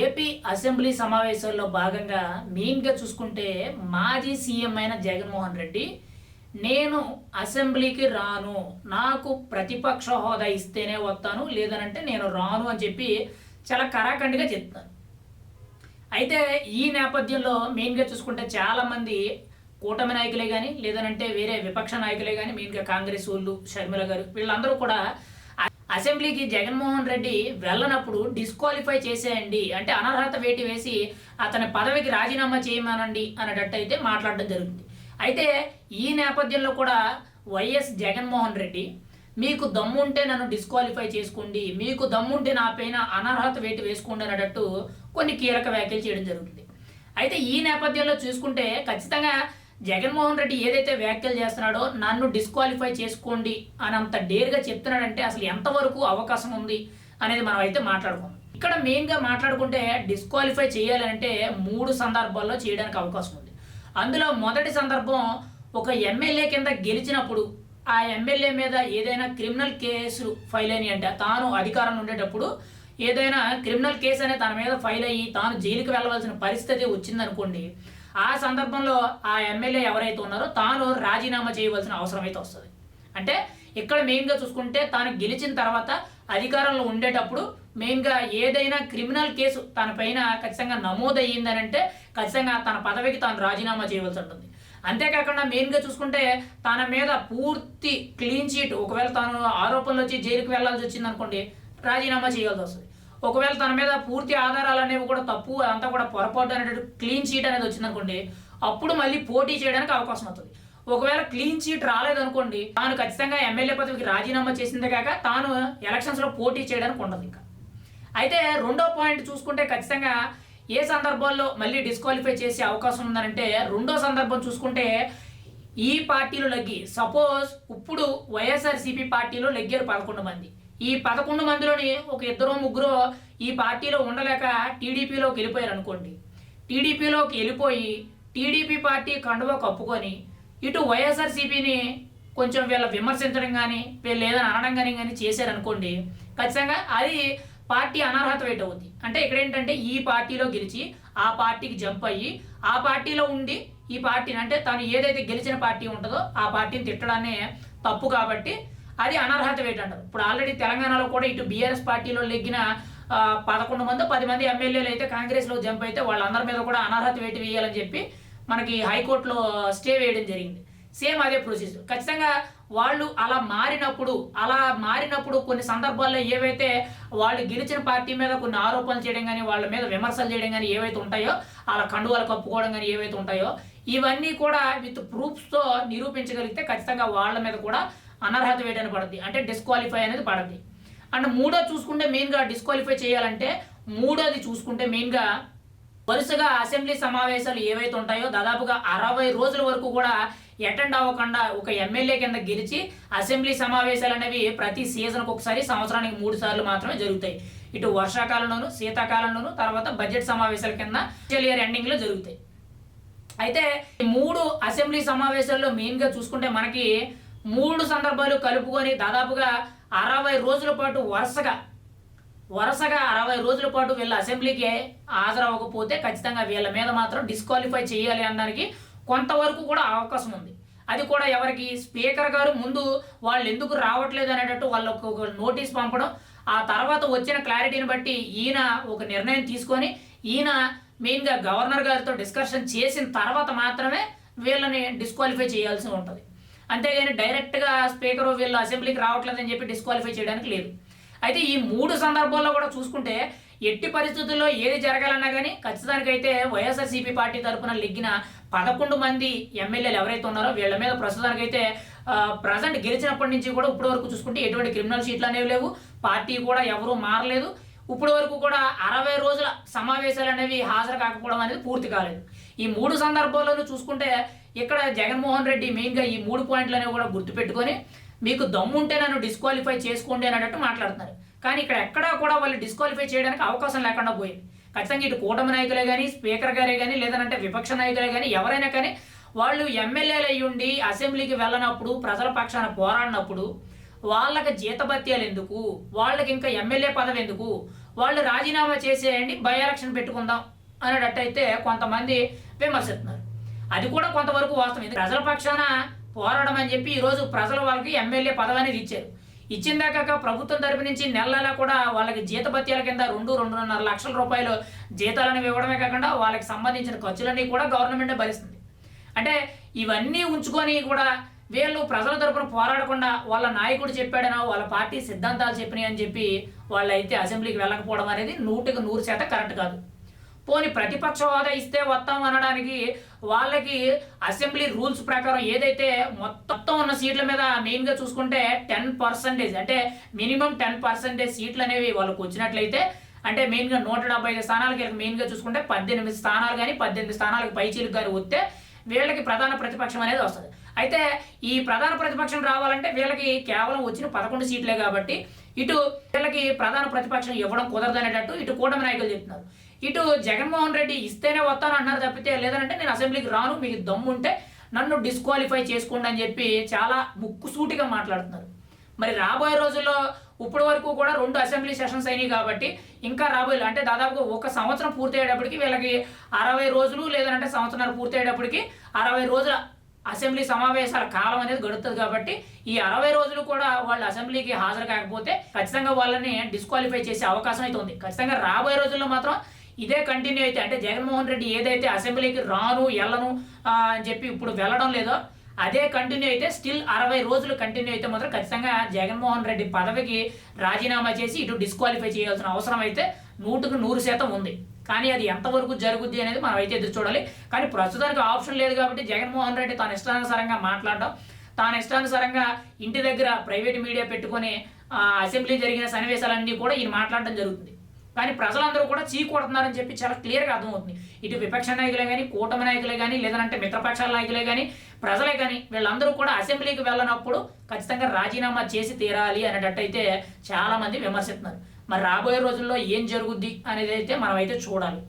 AP assembly సమావేశాల్లో భాగంగా మెయిన్గా చూసుకుంటే మాజీ సీఎం అయిన జగన్మోహన్ రెడ్డి నేను అసెంబ్లీకి రాను, నాకు ప్రతిపక్ష హోదా ఇస్తేనే వస్తాను, లేదనంటే నేను రాను అని చెప్పి చాలా కరాఖండిగా చెప్తాను. అయితే ఈ నేపథ్యంలో మెయిన్గా చూసుకుంటే చాలామంది కూటమి నాయకులే కానీ లేదనంటే వేరే విపక్ష నాయకులే కానీ మెయిన్గా కాంగ్రెస్ వాళ్ళు, షర్మిల గారు వీళ్ళందరూ కూడా అసెంబ్లీకి జగన్మోహన్ రెడ్డి వెళ్ళనప్పుడు డిస్క్వాలిఫై చేసేయండి, అంటే అనర్హత వేటి వేసి అతని పదవికి రాజీనామా చేయమనండి అనేటట్టు అయితే మాట్లాడడం జరుగుతుంది. అయితే ఈ నేపథ్యంలో కూడా వైఎస్ జగన్మోహన్ రెడ్డి మీకు దమ్ముంటే నన్ను డిస్క్వాలిఫై చేసుకోండి, మీకు దమ్ముంటే నా పైన అనర్హత వేటి వేసుకోండి అనేటట్టు కొన్ని కీలక వ్యాఖ్యలు చేయడం జరుగుతుంది. అయితే ఈ నేపథ్యంలో చూసుకుంటే ఖచ్చితంగా జగన్మోహన్ రెడ్డి ఏదైతే వ్యాఖ్యలు చేస్తున్నాడో నన్ను డిస్క్వాలిఫై చేసుకోండి అని అంత డేర్గా చెప్తున్నాడంటే అసలు ఎంతవరకు అవకాశం ఉంది అనేది మనం అయితే మాట్లాడుకుందాం. ఇక్కడ మెయిన్గా మాట్లాడుకుంటే డిస్క్వాలిఫై చేయాలంటే 3 సందర్భాల్లో చేయడానికి అవకాశం ఉంది. అందులో మొదటి సందర్భం ఒక ఎమ్మెల్యే కింద గెలిచినప్పుడు ఆ ఎమ్మెల్యే మీద ఏదైనా క్రిమినల్ కేసు ఫైల్ అయినాయి అంటే తాను అధికారంలో ఉండేటప్పుడు ఏదైనా క్రిమినల్ కేసు అనేది తన మీద ఫైల్ అయ్యి తాను జైలుకి వెళ్ళవలసిన పరిస్థితి వచ్చిందనుకోండి, ఆ సందర్భంలో ఆ ఎమ్మెల్యే ఎవరైతే ఉన్నారో తాను రాజీనామా చేయవలసిన అవసరం అయితే వస్తుంది. అంటే ఇక్కడ మెయిన్గా చూసుకుంటే తాను గెలిచిన తర్వాత అధికారంలో ఉండేటప్పుడు మెయిన్గా ఏదైనా క్రిమినల్ కేసు తన పైన ఖచ్చితంగా నమోదయ్యిందని అంటే ఖచ్చితంగా తన పదవికి తాను రాజీనామా చేయవలసి ఉంటుంది. అంతేకాకుండా మెయిన్గా చూసుకుంటే తన మీద పూర్తి క్లీన్ చీట్, ఒకవేళ తాను ఆరోపణలు వచ్చి జైలుకి వెళ్లాల్సి వచ్చింది అనుకోండి రాజీనామా చేయాల్సి వస్తుంది. ఒకవేళ తన మీద పూర్తి ఆధారాలు అనేవి కూడా తప్పు, అదంతా కూడా పొరపాటు అనేటువంటి క్లీన్ చీట్ అనేది వచ్చిందనుకోండి అప్పుడు మళ్ళీ పోటీ చేయడానికి అవకాశం అవుతుంది. ఒకవేళ క్లీన్ చీట్ రాలేదనుకోండి తాను ఖచ్చితంగా ఎమ్మెల్యే పదవికి రాజీనామా చేసిందే కాక తాను ఎలక్షన్స్లో పోటీ చేయడానికి ఉండదు ఇంకా. అయితే రెండో పాయింట్ చూసుకుంటే ఖచ్చితంగా ఏ సందర్భాల్లో మళ్ళీ డిస్క్వాలిఫై చేసే అవకాశం ఉందనంటే రెండో సందర్భం చూసుకుంటే ఈ పార్టీలో లగ్గి సపోజ్ ఇప్పుడు వైఎస్ఆర్సీపీ పార్టీలో లగ్గారు 11 మంది. ఈ 11 మందిలోని ఒక 2-3 ఈ పార్టీలో ఉండలేక టీడీపీలోకి వెళ్ళిపోయారు అనుకోండి. టీడీపీలోకి వెళ్ళిపోయి టీడీపీ పార్టీ కండువా కప్పుకొని ఇటు వైఎస్ఆర్సీపీని కొంచెం వీళ్ళ విమర్శించడం కానీ వీళ్ళు ఏదైనా అనడం కానీ చేశారనుకోండి ఖచ్చితంగా అది పార్టీ అనర్హత వేట్ అవుద్ది. అంటే ఇక్కడ ఏంటంటే ఈ పార్టీలో గెలిచి ఆ పార్టీకి జంప్ అయ్యి ఆ పార్టీలో ఉండి ఈ పార్టీని అంటే తను ఏదైతే గెలిచిన పార్టీ ఉంటుందో ఆ పార్టీని తిట్టడాన్ని తప్పు కాబట్టి అది అనర్హత వేట్ అంటారు. ఇప్పుడు ఆల్రెడీ తెలంగాణలో కూడా ఇటు బీఆర్ఎస్ పార్టీలో లెగ్గిన 11 మంది 10 మంది ఎమ్మెల్యేలు అయితే కాంగ్రెస్లో జంప్ అయితే వాళ్ళందరి మీద కూడా అనర్హత వేటు వేయాలని చెప్పి మనకి హైకోర్టులో స్టే వేయడం జరిగింది. సేమ్ అదే ప్రొసీజర్. ఖచ్చితంగా వాళ్ళు అలా మారినప్పుడు కొన్ని సందర్భాల్లో ఏవైతే వాళ్ళు గెలిచిన పార్టీ మీద కొన్ని ఆరోపణలు చేయడం కానీ వాళ్ళ మీద విమర్శలు చేయడం కానీ ఏవైతే ఉంటాయో అలా కండువాలు కప్పుకోవడం కానీ ఏవైతే ఉంటాయో ఇవన్నీ కూడా విత్ ప్రూఫ్స్తో నిరూపించగలిగితే ఖచ్చితంగా వాళ్ళ మీద కూడా అనర్హత వేయడానికి పడుద్ది, అంటే డిస్క్వాలిఫై అనేది పడుద్ది. అండ్ మూడోది చూసుకుంటే మెయిన్గా డిస్క్వాలిఫై చేయాలంటే మూడోది చూసుకుంటే మెయిన్గా వరుసగా అసెంబ్లీ సమావేశాలు ఏవైతే ఉంటాయో దాదాపుగా 60 రోజుల వరకు కూడా అటెండ్ అవ్వకుండా ఒక ఎమ్మెల్యే కింద గెలిచి అసెంబ్లీ సమావేశాలు అనేవి ప్రతి సీజన్కి ఒకసారి సంవత్సరానికి 3 సార్లు మాత్రమే జరుగుతాయి. ఇటు వర్షాకాలంలోను శీతాకాలంలోను తర్వాత బడ్జెట్ సమావేశాల కింద ఇయర్ ఎండింగ్లో జరుగుతాయి. అయితే ఈ 3 అసెంబ్లీ సమావేశాల్లో మెయిన్గా చూసుకుంటే మనకి 3 సందర్భాలు కలుపుకొని దాదాపుగా 60 రోజుల పాటు వరుసగా 60 రోజుల పాటు వీళ్ళ అసెంబ్లీకి హాజరవ్వకపోతే ఖచ్చితంగా వీళ్ళ మీద మాత్రం డిస్క్వాలిఫై చేయాలి అనడానికి కొంతవరకు కూడా అవకాశం ఉంది. అది కూడా ఎవరికి స్పీకర్ గారు ముందు వాళ్ళు ఎందుకు రావట్లేదు అనేటట్టు వాళ్ళకు ఒక నోటీస్ పంపడం, ఆ తర్వాత వచ్చిన క్లారిటీని బట్టి ఈయన ఒక నిర్ణయం తీసుకొని ఈయన మెయిన్గా గవర్నర్ గారితో డిస్కషన్ చేసిన తర్వాత మాత్రమే వీళ్ళని డిస్క్వాలిఫై చేయాల్సి ఉంటుంది. అంతేగాని డైరెక్ట్గా స్పీకర్ వీళ్ళు అసెంబ్లీకి రావట్లేదని చెప్పి డిస్క్వాలిఫై చేయడానికి లేదు. అయితే ఈ 3 సందర్భాల్లో కూడా చూసుకుంటే ఎట్టి పరిస్థితుల్లో ఏది జరగాలన్నా కానీ ఖచ్చితానికైతే వైఎస్ఆర్సీపీ పార్టీ తరఫున లెగ్గిన 11 మంది ఎమ్మెల్యేలు ఎవరైతే ఉన్నారో వీళ్ళ మీద ప్రస్తుతానికైతే ప్రజెంట్ గెలిచినప్పటి నుంచి కూడా ఇప్పటి వరకు చూసుకుంటే ఎటువంటి క్రిమినల్ షీట్లు అనేవి లేవు, పార్టీ కూడా ఎవరూ మారలేదు. ఇప్పటి వరకు కూడా 60 రోజుల సమావేశాలు అనేవి హాజరు కాకపోవడం అనేది పూర్తి కాలేదు. ఈ 3 సందర్భాల్లోనూ చూసుకుంటే ఇక్కడ జగన్మోహన్ రెడ్డి మెయిన్గా ఈ 3 పాయింట్లు అనేవి కూడా గుర్తుపెట్టుకొని మీకు దమ్ముంటే నన్ను డిస్క్వాలిఫై చేసుకోండి అన్నట్టు మాట్లాడుతున్నారు. కానీ ఇక్కడ ఎక్కడా కూడా వాళ్ళు డిస్క్వాలిఫై చేయడానికి అవకాశం లేకుండా పోయింది. ఖచ్చితంగా ఇటు కూటమి నాయకులే కానీ స్పీకర్ గారే కానీ లేదంటే విపక్ష నాయకులే కానీ ఎవరైనా కానీ వాళ్ళు ఎమ్మెల్యేలు అయ్యుండి అసెంబ్లీకి వెళ్ళినప్పుడు ప్రజల పక్షాన పోరాడినప్పుడు వాళ్ళకి జీతభత్యాలు ఎందుకు, వాళ్ళకి ఇంకా ఎమ్మెల్యే పదవి ఎందుకు, వాళ్ళు రాజీనామా చేసేయండి, బై ఎలక్షన్ పెట్టుకుందాం అనేటట్టయితే కొంతమంది విమర్శిస్తున్నారు. అది కూడా కొంతవరకు వాస్తవం. ప్రజల పక్షాన పోరాడడం అని చెప్పి ఈరోజు ప్రజలు వాళ్ళకి ఎమ్మెల్యే పదవి అనేది ఇచ్చారు. ఇచ్చిందాక ప్రభుత్వం తరపు నుంచి నెలలా కూడా వాళ్ళకి జీతభత్యాల కింద 2-2.5 లక్షల రూపాయలు జీతాలను ఇవ్వడమే కాకుండా వాళ్ళకి సంబంధించిన ఖర్చులన్నీ కూడా గవర్నమెంటే భరిస్తుంది. అంటే ఇవన్నీ ఉంచుకొని కూడా వీళ్ళు ప్రజల తరపున పోరాడకుండా వాళ్ళ నాయకుడు చెప్పాడనో వాళ్ళ పార్టీ సిద్ధాంతాలు చెప్పినాయి అని చెప్పి వాళ్ళైతే అసెంబ్లీకి వెళ్ళకపోవడం అనేది 100% కరెక్ట్ కాదు. పోనీ ప్రతిపక్ష హోదా ఇస్తే వస్తాం అనడానికి వాళ్ళకి అసెంబ్లీ రూల్స్ ప్రకారం ఏదైతే మొత్తం ఉన్న సీట్ల మీద మెయిన్గా చూసుకుంటే 10% అంటే మినిమం 10% సీట్లు అనేవి వాళ్ళకు వచ్చినట్లయితే, అంటే మెయిన్గా 175 స్థానాలకి మెయిన్గా చూసుకుంటే 18 స్థానాలు కానీ 18 స్థానాలకు పైచీలకు కానీ వస్తే వీళ్ళకి ప్రధాన ప్రతిపక్షం అనేది వస్తుంది. అయితే ఈ ప్రధాన ప్రతిపక్షం రావాలంటే వీళ్ళకి కేవలం వచ్చిన 11 సీట్లే కాబట్టి ఇటు వీళ్ళకి ప్రధాన ప్రతిపక్షం ఇవ్వడం కుదరదనేటట్టు ఇటు కూటమి నాయకులు చెప్తున్నారు. ఇటు జగన్మోహన్ రెడ్డి ఇస్తేనే వస్తాను అంటున్నారు తప్పితే, లేదంటే నేను అసెంబ్లీకి రాను, మీకు దమ్ముంటే నన్ను డిస్క్వాలిఫై చేసుకోండి అని చెప్పి చాలా ముక్కుసూటిగా మాట్లాడుతున్నారు. మరి రాబోయే రోజుల్లో ఇప్పటి వరకు కూడా 2 అసెంబ్లీ సెషన్స్ అయినాయి కాబట్టి ఇంకా రాబోయే అంటే దాదాపుగా 1 సంవత్సరం పూర్తి అయ్యేటప్పటికి వీళ్ళకి 60 రోజులు లేదంటే సంవత్సరాలు పూర్తి అయ్యేటప్పటికి 60 రోజుల అసెంబ్లీ సమావేశాల కాలం అనేది గడుస్తుంది. కాబట్టి ఈ 60 రోజులు కూడా వాళ్ళు అసెంబ్లీకి హాజరు కాకపోతే ఖచ్చితంగా వాళ్ళని డిస్క్వాలిఫై చేసే అవకాశం అయితే ఉంది. ఖచ్చితంగా రాబోయే రోజుల్లో మాత్రం ఇదే కంటిన్యూ అయితే, అంటే జగన్మోహన్ రెడ్డి ఏదైతే అసెంబ్లీకి రాను వెళ్ళను అని చెప్పి ఇప్పుడు వెళ్ళడం లేదో అదే కంటిన్యూ అయితే, స్టిల్ 60 రోజులు కంటిన్యూ అయితే మాత్రం ఖచ్చితంగా జగన్మోహన్ రెడ్డి పదవికి రాజీనామా చేసి ఇటు డిస్క్వాలిఫై చేయాల్సిన అవసరం అయితే 100% ఉంది. కానీ అది ఎంతవరకు జరుగుద్ది అనేది మనం అయితే ఎదురు చూడాలి. కానీ ప్రస్తుతానికి ఆప్షన్ లేదు కాబట్టి జగన్మోహన్ రెడ్డి తన ఇష్టానుసారంగా మాట్లాడడం, తాను ఇష్టానుసారంగా ఇంటి దగ్గర ప్రైవేట్ మీడియా పెట్టుకొని అసెంబ్లీ జరిగిన సన్నివేశాలన్నీ కూడా ఈయన మాట్లాడడం జరుగుతుంది. కానీ ప్రజలందరూ కూడా చీకొడుతున్నారని చెప్పి చాలా క్లియర్గా అర్థమవుతుంది. ఇటు విపక్ష నాయకులే కానీ, కూటమి నాయకులే కానీ, లేదంటే మిత్రపక్షాల నాయకులే కానీ, ప్రజలే కానీ వీళ్ళందరూ కూడా అసెంబ్లీకి వెళ్ళినప్పుడు ఖచ్చితంగా రాజీనామా చేసి తీరాలి అనేటట్టయితే చాలామంది విమర్శిస్తున్నారు. మరి రాబోయే రోజుల్లో ఏం జరుగుద్ది అనేది అయితే మనం అయితే చూడాలి.